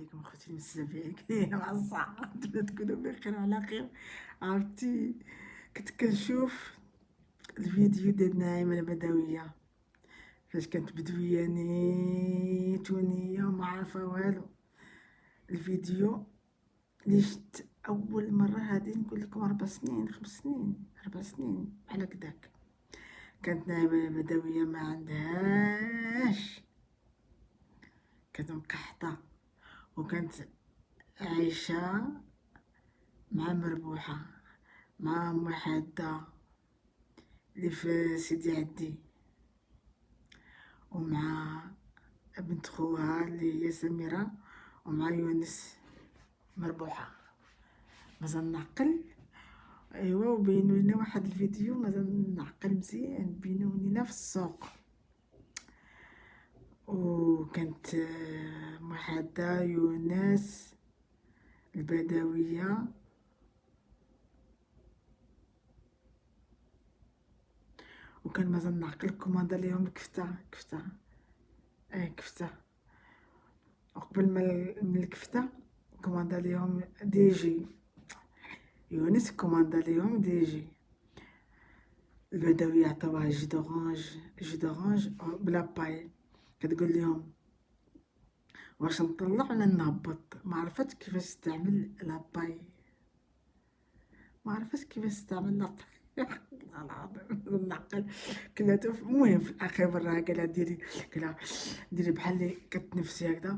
عليكم اخوتي المستمعين كاين مع الصحة تكونوا بخير وعلى خير. عرفتي كنت كنشوف الفيديو ديال نعيمة البدوية فاش كانت بدوية نيت ونية وما عارفة والو. الفيديو اللي شت اول مرة هادي نقول لكم 4 سنين 5 سنين 4 سنين بحال هكداك. كانت نعيمة البدوية ما عندهاش، كانت مقحطة وكانت عايشة مع مربوحة مع أم حادة اللي في سيدي عدي، ومع بنت خوها اللي هي سميرة، ومع يونس مربوحة. مازال نعقل ايوا، وبينوا لنا واحد الفيديو مازال نعقل مزيان، بينوا لينا في السوق، وكانت أم حادة يونس البدوية وكان مازال نعقل كوماندا ليهم الكفتة كفتة. وقبل من الكفتة كوماندا ليهم ديجي، يونس كوماندا ليهم ديجي. البدوية عطاوها جو دورانج بلا باي، كتقول لهم واش نطلع ولا نهبط. ما عرفتش كيفاش تعمل لاباي، ما عرفتش كيفاش تعمل لاباي والله العظيم نعقل. كلاتو المهم في الاخير مرة قالها ديري بحال اللي كتنفسي هكذا،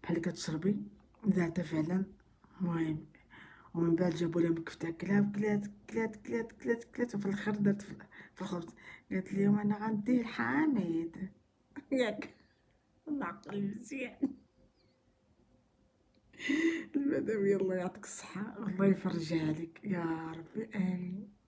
بحال اللي كتشربي. درتها فعلا. المهم ومن بعد جابوا لهم كفتة، كلات وفي الاخر درت في الخبز. قالت لهم انا غندي الحامض ياك نعقل مزيان. البدوي الله يعطيك الصحة والله يفرجها عليك يا ربي، آمين.